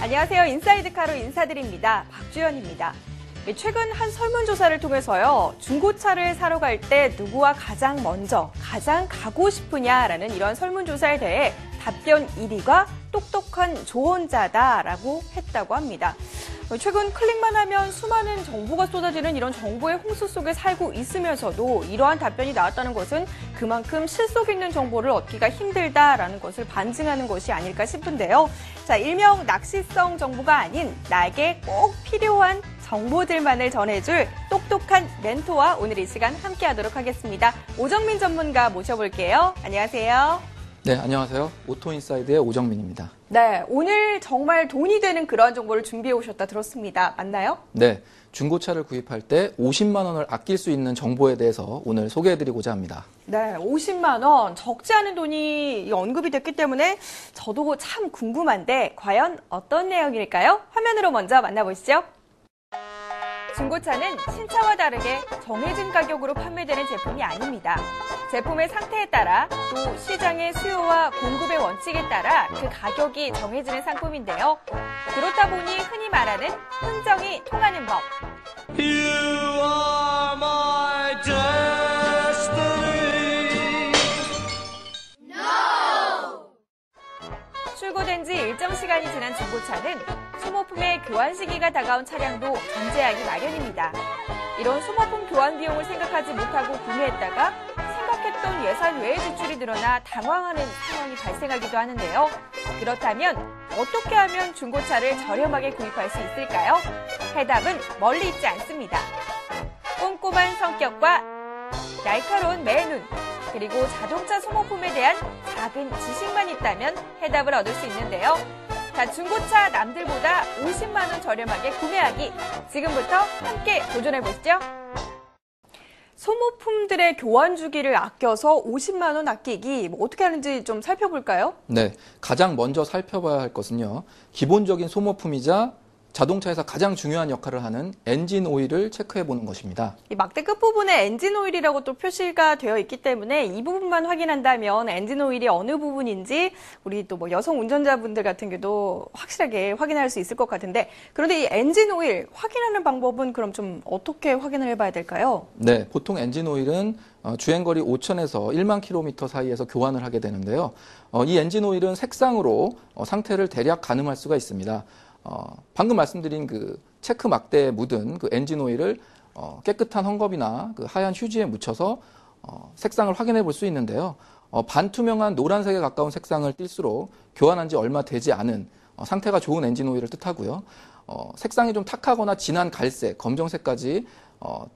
안녕하세요. 인사이드카로 인사드립니다. 박주연입니다. 최근 한 설문조사를 통해서요, 중고차를 사러 갈 때 누구와 가장 먼저, 가장 가고 싶으냐라는 이런 설문조사에 대해 답변 1위가 똑똑한 조언자다라고 했다고 합니다. 최근 클릭만 하면 수많은 정보가 쏟아지는 이런 정보의 홍수 속에 살고 있으면서도 이러한 답변이 나왔다는 것은 그만큼 실속 있는 정보를 얻기가 힘들다라는 것을 반증하는 것이 아닐까 싶은데요. 자, 일명 낚시성 정보가 아닌 나에게 꼭 필요한 정보들만을 전해줄 똑똑한 멘토와 오늘 이 시간 함께하도록 하겠습니다. 오정민 전문가 모셔볼게요. 안녕하세요. 네, 안녕하세요. 오토인사이드의 오정민입니다. 네, 오늘 정말 돈이 되는 그러한 정보를 준비해 오셨다 들었습니다. 맞나요? 네, 중고차를 구입할 때 50만 원을 아낄 수 있는 정보에 대해서 오늘 소개해드리고자 합니다. 네, 50만 원, 적지 않은 돈이 언급이 됐기 때문에 저도 참 궁금한데 과연 어떤 내용일까요? 화면으로 먼저 만나보시죠. 중고차는 신차와 다르게 정해진 가격으로 판매되는 제품이 아닙니다. 제품의 상태에 따라 또 시장의 수요와 공급의 원칙에 따라 그 가격이 정해지는 상품인데요. 그렇다 보니 흔히 말하는 흥정이 통하는 법. You are my destiny. No! 출고된 지 일정 시간이 지난 중고차는 소모품의 교환 시기가 다가온 차량도 존재하기 마련입니다. 이런 소모품 교환 비용을 생각하지 못하고 구매했다가 생각했던 예산 외의 지출이 늘어나 당황하는 상황이 발생하기도 하는데요. 그렇다면 어떻게 하면 중고차를 저렴하게 구입할 수 있을까요? 해답은 멀리 있지 않습니다. 꼼꼼한 성격과 날카로운 매눈, 그리고 자동차 소모품에 대한 작은 지식만 있다면 해답을 얻을 수 있는데요. 자, 중고차 남들보다 50만 원 저렴하게 구매하기. 지금부터 함께 도전해보시죠. 소모품들의 교환 주기를 아껴서 50만 원 아끼기, 어떻게 하는지 좀 살펴볼까요? 네, 가장 먼저 살펴봐야 할 것은요, 기본적인 소모품이자 자동차에서 가장 중요한 역할을 하는 엔진 오일을 체크해보는 것입니다. 이 막대 끝부분에 엔진 오일이라고 또 표시가 되어 있기 때문에 이 부분만 확인한다면 엔진 오일이 어느 부분인지 우리 또 뭐 여성 운전자분들 같은 경우도 확실하게 확인할 수 있을 것 같은데, 그런데 이 엔진 오일 확인하는 방법은 그럼 좀 어떻게 확인을 해봐야 될까요? 네, 보통 엔진 오일은 주행거리 5,000에서 1만 킬로미터 사이에서 교환을 하게 되는데요. 이 엔진 오일은 색상으로 상태를 대략 가늠할 수가 있습니다. 방금 말씀드린 그 체크 막대에 묻은 그 엔진 오일을 깨끗한 헝겊이나 그 하얀 휴지에 묻혀서 색상을 확인해 볼 수 있는데요. 반투명한 노란색에 가까운 색상을 띨수록 교환한 지 얼마 되지 않은 상태가 좋은 엔진 오일을 뜻하고요. 색상이 좀 탁하거나 진한 갈색, 검정색까지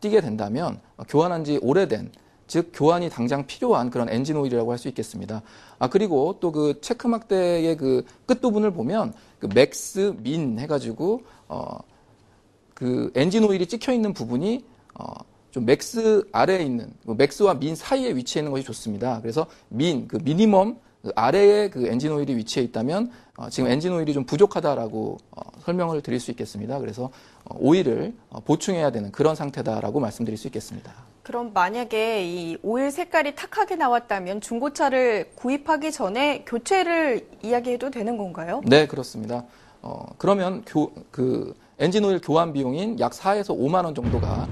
띄게 된다면 교환한 지 오래된, 즉 교환이 당장 필요한 그런 엔진 오일이라고 할 수 있겠습니다. 그리고 또 그 체크 막대의 그 끝부분을 보면 그 맥스, 민 해가지고 그 엔진 오일이 찍혀 있는 부분이 좀 맥스 아래에 있는, 맥스와 민 사이에 위치해 있는 것이 좋습니다. 그래서 그 미니멈 그 아래에 그 엔진 오일이 위치해 있다면 지금 엔진 오일이 좀 부족하다라고 설명을 드릴 수 있겠습니다. 그래서 오일을 보충해야 되는 그런 상태다라고 말씀드릴 수 있겠습니다. 그럼 만약에 이 오일 색깔이 탁하게 나왔다면 중고차를 구입하기 전에 교체를 이야기해도 되는 건가요? 네, 그렇습니다. 그러면 그 엔진 오일 교환 비용인 약 4에서 5만 원 정도가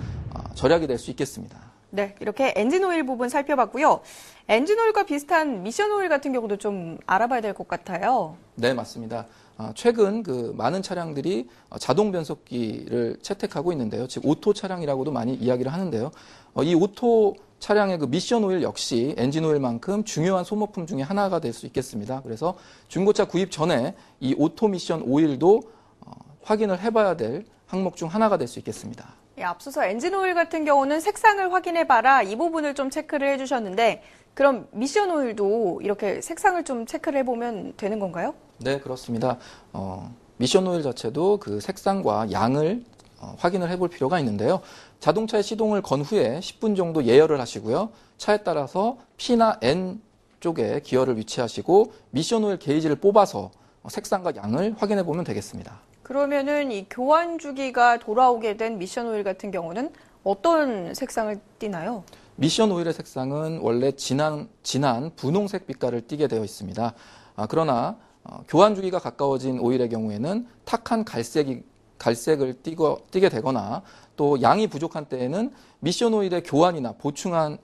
절약이 될 수 있겠습니다. 네, 이렇게 엔진 오일 부분 살펴봤고요. 엔진 오일과 비슷한 미션 오일 같은 경우도 좀 알아봐야 될 것 같아요. 네, 맞습니다. 최근 그 많은 차량들이 자동 변속기를 채택하고 있는데요. 즉 오토 차량이라고도 많이 이야기를 하는데요. 이 오토 차량의 그 미션 오일 역시 엔진 오일만큼 중요한 소모품 중에 하나가 될 수 있겠습니다. 그래서 중고차 구입 전에 이 오토 미션 오일도 확인을 해봐야 될 항목 중 하나가 될 수 있겠습니다. 예, 앞서서 엔진 오일 같은 경우는 색상을 확인해봐라, 이 부분을 좀 체크를 해주셨는데, 그럼 미션 오일도 이렇게 색상을 좀 체크를 해보면 되는 건가요? 네, 그렇습니다. 미션 오일 자체도 그 색상과 양을 확인을 해볼 필요가 있는데요. 자동차의 시동을 건 후에 10분 정도 예열을 하시고요. 차에 따라서 P나 N 쪽에 기어를 위치하시고 미션 오일 게이지를 뽑아서 색상과 양을 확인해 보면 되겠습니다. 그러면은 이 교환 주기가 돌아오게 된 미션 오일 같은 경우는 어떤 색상을 띠나요? 미션 오일의 색상은 원래 진한 분홍색 빛깔을 띠게 되어 있습니다. 그러나 교환 주기가 가까워진 오일의 경우에는 탁한 갈색을 띠게 되거나 또 양이 부족한 때에는 미션 오일의 교환이나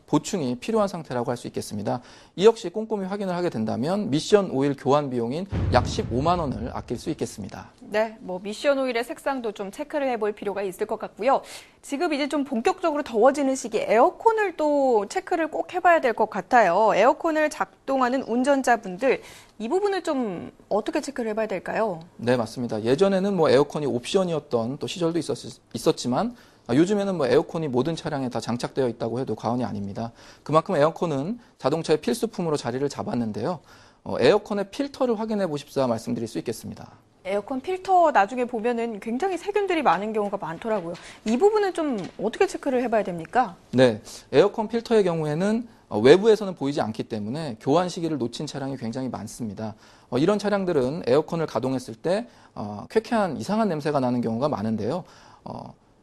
보충이 필요한 상태라고 할 수 있겠습니다. 이 역시 꼼꼼히 확인을 하게 된다면 미션 오일 교환 비용인 약 15만 원을 아낄 수 있겠습니다. 네, 뭐 미션 오일의 색상도 좀 체크를 해볼 필요가 있을 것 같고요. 지금 이제 좀 본격적으로 더워지는 시기 에어컨을 또 체크를 꼭 해봐야 될 것 같아요. 에어컨을 작동하는 운전자분들 이 부분을 좀 어떻게 체크를 해봐야 될까요? 네, 맞습니다. 예전에는 뭐 에어컨이 옵션이었던 또 시절도 있었지만 요즘에는 뭐 에어컨이 모든 차량에 다 장착되어 있다고 해도 과언이 아닙니다. 그만큼 에어컨은 자동차의 필수품으로 자리를 잡았는데요. 에어컨의 필터를 확인해 보십사 말씀드릴 수 있겠습니다. 에어컨 필터 나중에 보면은 굉장히 세균들이 많은 경우가 많더라고요. 이 부분은 좀 어떻게 체크를 해봐야 됩니까? 네, 에어컨 필터의 경우에는 외부에서는 보이지 않기 때문에 교환 시기를 놓친 차량이 굉장히 많습니다. 이런 차량들은 에어컨을 가동했을 때 쾌쾌한 이상한 냄새가 나는 경우가 많은데요.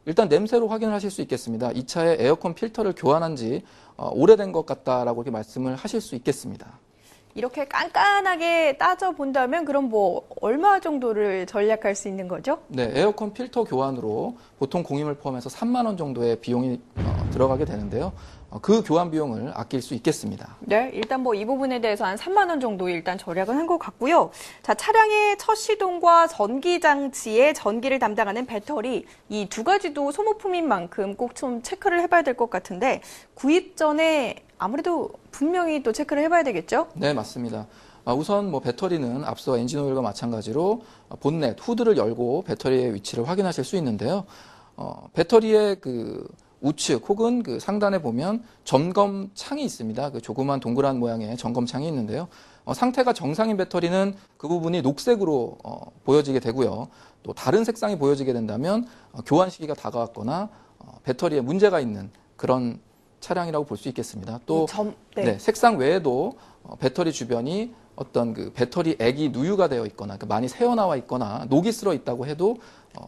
일단 냄새로 확인을 하실 수 있겠습니다. 이 차에 에어컨 필터를 교환한 지 오래된 것 같다라고 이렇게 말씀을 하실 수 있겠습니다. 이렇게 깐깐하게 따져본다면 그럼 뭐 얼마 정도를 절약할 수 있는 거죠? 네, 에어컨 필터 교환으로 보통 공임을 포함해서 3만 원 정도의 비용이 들어가게 되는데요. 그 교환 비용을 아낄 수 있겠습니다. 네, 일단 뭐 이 부분에 대해서 한 3만 원 정도 일단 절약은 한 것 같고요. 자, 차량의 첫 시동과 전기 장치의 전기를 담당하는 배터리 이 두 가지도 소모품인 만큼 꼭 좀 체크를 해봐야 될 것 같은데 구입 전에 아무래도 분명히 또 체크를 해봐야 되겠죠? 네, 맞습니다. 우선 뭐 배터리는 앞서 엔진 오일과 마찬가지로 본넷, 후드를 열고 배터리의 위치를 확인하실 수 있는데요. 배터리의 그 우측 혹은 그 상단에 보면 점검 창이 있습니다. 그 조그만 동그란 모양의 점검 창이 있는데요. 상태가 정상인 배터리는 그 부분이 녹색으로 보여지게 되고요. 또 다른 색상이 보여지게 된다면 교환 시기가 다가왔거나 배터리에 문제가 있는 그런 차량이라고 볼 수 있겠습니다. 또 네, 색상 외에도 배터리 주변이 어떤 그 배터리 액이 누유가 되어 있거나 많이 새어나와 있거나 녹이 쓸어 있다고 해도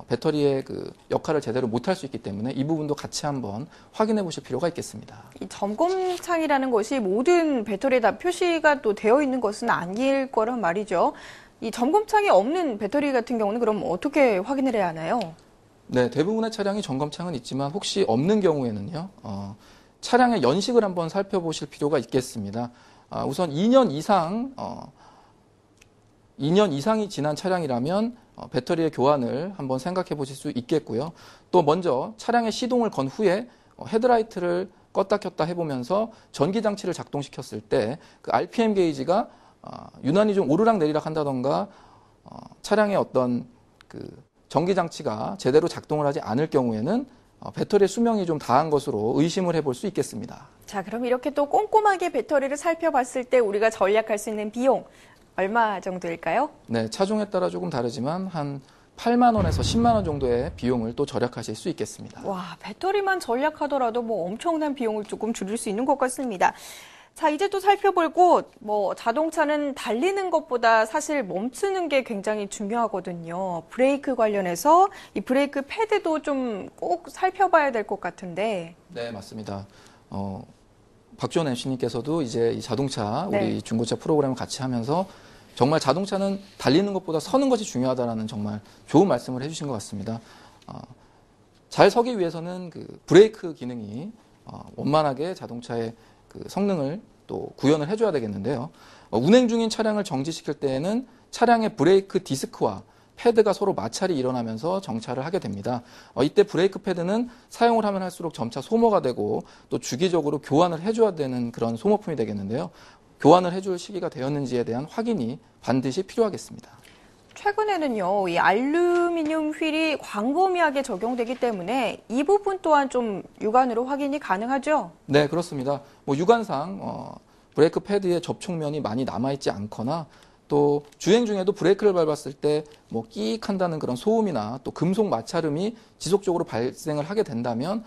배터리의 그 역할을 제대로 못할 수 있기 때문에 이 부분도 같이 한번 확인해 보실 필요가 있겠습니다. 이 점검창이라는 것이 모든 배터리에 다 표시가 또 되어 있는 것은 아닐 거란 말이죠. 이 점검창이 없는 배터리 같은 경우는 그럼 어떻게 확인을 해야 하나요? 네, 대부분의 차량이 점검창은 있지만 혹시 없는 경우에는요. 차량의 연식을 한번 살펴보실 필요가 있겠습니다. 우선 2년 이상이 지난 차량이라면 배터리의 교환을 한번 생각해 보실 수 있겠고요. 또 먼저 차량의 시동을 건 후에 헤드라이트를 껐다 켰다 해보면서 전기장치를 작동시켰을 때 그 RPM 게이지가 유난히 좀 오르락내리락 한다던가 차량의 어떤 그 전기장치가 제대로 작동을 하지 않을 경우에는 배터리의 수명이 좀 다한 것으로 의심을 해볼 수 있겠습니다. 자, 그럼 이렇게 또 꼼꼼하게 배터리를 살펴봤을 때 우리가 절약할 수 있는 비용 얼마 정도일까요? 네, 차종에 따라 조금 다르지만 한 8만 원에서 10만 원 정도의 비용을 또 절약하실 수 있겠습니다. 와, 배터리만 절약하더라도 뭐 엄청난 비용을 조금 줄일 수 있는 것 같습니다. 자, 이제 또 살펴볼 곳, 뭐 자동차는 달리는 것보다 사실 멈추는 게 굉장히 중요하거든요. 브레이크 관련해서 이 브레이크 패드도 좀 꼭 살펴봐야 될 것 같은데. 네, 맞습니다. 박지원 MC님께서도 이제 이 자동차 네. 우리 중고차 프로그램을 같이 하면서 정말 자동차는 달리는 것보다 서는 것이 중요하다라는 정말 좋은 말씀을 해주신 것 같습니다. 잘 서기 위해서는 그 브레이크 기능이 원만하게 자동차의 그 성능을 또 구현을 해줘야 되겠는데요. 운행 중인 차량을 정지시킬 때에는 차량의 브레이크 디스크와 패드가 서로 마찰이 일어나면서 정차를 하게 됩니다. 이때 브레이크 패드는 사용을 하면 할수록 점차 소모가 되고 또 주기적으로 교환을 해줘야 되는 그런 소모품이 되겠는데요. 교환을 해줄 시기가 되었는지에 대한 확인이 반드시 필요하겠습니다. 최근에는요, 이 알루미늄 휠이 광범위하게 적용되기 때문에 이 부분 또한 좀 육안으로 확인이 가능하죠? 네, 그렇습니다. 뭐 육안상 브레이크 패드의 접촉면이 많이 남아있지 않거나 또 주행 중에도 브레이크를 밟았을 때 뭐 끼익 한다는 그런 소음이나 또 금속 마찰음이 지속적으로 발생을 하게 된다면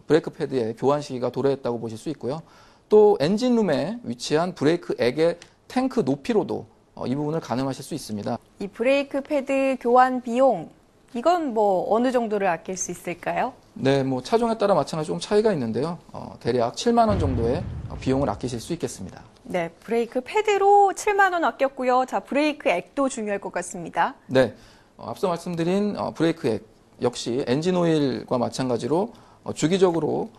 브레이크 패드의 교환 시기가 도래했다고 보실 수 있고요. 또 엔진룸에 위치한 브레이크 액의 탱크 높이로도 이 부분을 가늠하실 수 있습니다. 이 브레이크 패드 교환 비용, 이건 뭐 어느 정도를 아낄 수 있을까요? 네, 뭐 차종에 따라 마찬가지로 좀 차이가 있는데요. 대략 7만 원 정도의 비용을 아끼실 수 있겠습니다. 네, 브레이크 패드로 7만 원 아꼈고요. 자, 브레이크 액도 중요할 것 같습니다. 네, 앞서 말씀드린 브레이크액 역시 엔진 오일과 마찬가지로 주기적으로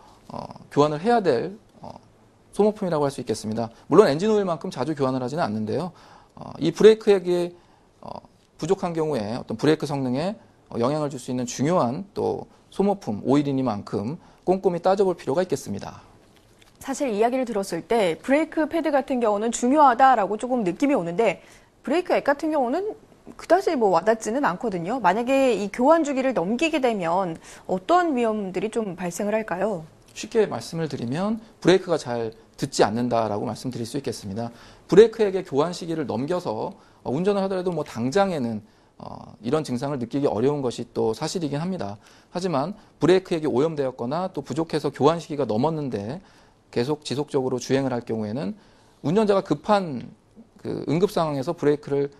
교환을 해야 될 소모품이라고 할 수 있겠습니다. 물론 엔진 오일만큼 자주 교환을 하지는 않는데요. 이 브레이크액이 부족한 경우에 어떤 브레이크 성능에 영향을 줄 수 있는 중요한 또 소모품 오일이니만큼 꼼꼼히 따져볼 필요가 있겠습니다. 사실 이야기를 들었을 때 브레이크 패드 같은 경우는 중요하다라고 조금 느낌이 오는데 브레이크 액 같은 경우는 그다지 와닿지는 않거든요. 만약에 이 교환 주기를 넘기게 되면 어떤 위험들이 좀 발생을 할까요? 쉽게 말씀을 드리면 브레이크가 잘 듣지 않는다라고 말씀드릴 수 있겠습니다. 브레이크액의 교환 시기를 넘겨서 운전을 하더라도 당장에는 이런 증상을 느끼기 어려운 것이 또 사실이긴 합니다. 하지만 브레이크액이 오염되었거나 또 부족해서 교환 시기가 넘었는데 계속 지속적으로 주행을 할 경우에는 운전자가 급한 그 응급 상황에서 브레이크를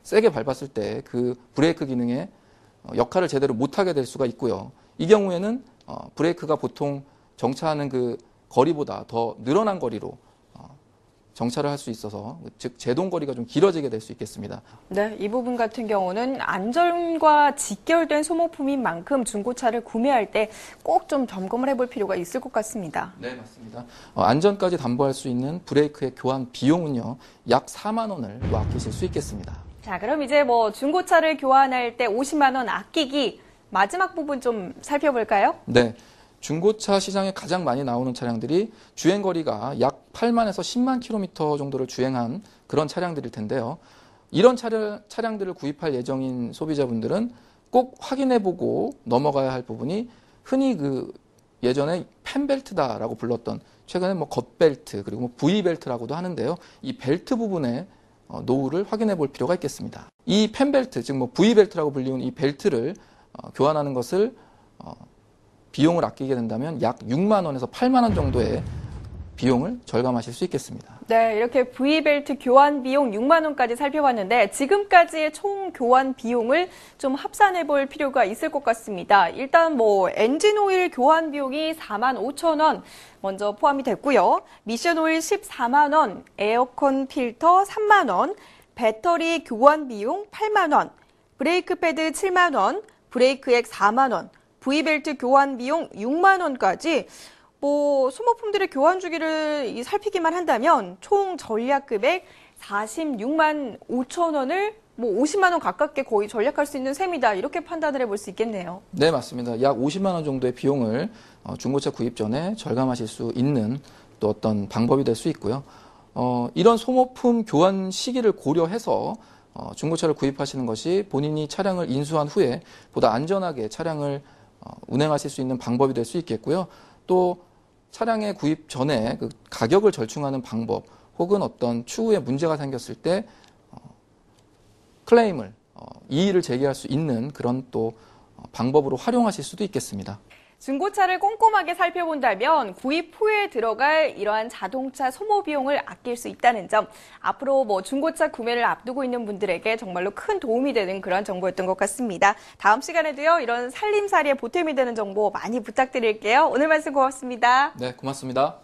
세게 밟았을 때 그 브레이크 기능의 역할을 제대로 못하게 될 수가 있고요. 이 경우에는 브레이크가 보통 정차하는 그 거리보다 더 늘어난 거리로 정차를 할 수 있어서 즉 제동 거리가 좀 길어지게 될 수 있겠습니다. 네, 이 부분 같은 경우는 안전과 직결된 소모품인 만큼 중고차를 구매할 때 꼭 좀 점검을 해볼 필요가 있을 것 같습니다. 네, 맞습니다. 안전까지 담보할 수 있는 브레이크의 교환 비용은요, 약 4만 원을 아끼실 수 있겠습니다. 자, 그럼 이제 중고차를 교환할 때 50만 원 아끼기 마지막 부분 좀 살펴볼까요? 네. 중고차 시장에 가장 많이 나오는 차량들이 주행거리가 약 8만에서 10만 킬로미터 정도를 주행한 그런 차량들일 텐데요. 이런 차량들을 구입할 예정인 소비자분들은 꼭 확인해보고 넘어가야 할 부분이 흔히 예전에 펜벨트다라고 불렀던 최근에 겉벨트 그리고 V벨트라고도 하는데요. 이 벨트 부분의 노후를 확인해 볼 필요가 있겠습니다. 이 펜벨트, 즉 V벨트라고 불리는 이 벨트를 교환하는 것을 비용을 아끼게 된다면 약 6만 원에서 8만 원 정도의 비용을 절감하실 수 있겠습니다. 네, 이렇게 V벨트 교환 비용 6만 원까지 살펴봤는데 지금까지의 총 교환 비용을 좀 합산해 볼 필요가 있을 것 같습니다. 일단 엔진 오일 교환 비용이 4만 5천 원 먼저 포함이 됐고요. 미션 오일 14만 원, 에어컨 필터 3만 원, 배터리 교환 비용 8만 원, 브레이크 패드 7만 원, 브레이크액 4만 원, V벨트 교환 비용 6만 원까지 소모품들의 교환 주기를 살피기만 한다면 총 전략 금액 46만 5천 원을 50만 원 가깝게 거의 전략할 수 있는 셈이다. 이렇게 판단을 해볼 수 있겠네요. 네, 맞습니다. 약 50만 원 정도의 비용을 중고차 구입 전에 절감하실 수 있는 또 어떤 방법이 될 수 있고요. 이런 소모품 교환 시기를 고려해서 중고차를 구입하시는 것이 본인이 차량을 인수한 후에 보다 안전하게 차량을 운행하실 수 있는 방법이 될 수 있겠고요. 또 차량의 구입 전에 그 가격을 절충하는 방법 혹은 어떤 추후에 문제가 생겼을 때 클레임을 이의를 제기할 수 있는 그런 또 방법으로 활용하실 수도 있겠습니다. 중고차를 꼼꼼하게 살펴본다면 구입 후에 들어갈 이러한 자동차 소모 비용을 아낄 수 있다는 점, 앞으로 중고차 구매를 앞두고 있는 분들에게 정말로 큰 도움이 되는 그런 정보였던 것 같습니다. 다음 시간에도요, 이런 살림살이에 보탬이 되는 정보 많이 부탁드릴게요. 오늘 말씀 고맙습니다. 네, 고맙습니다.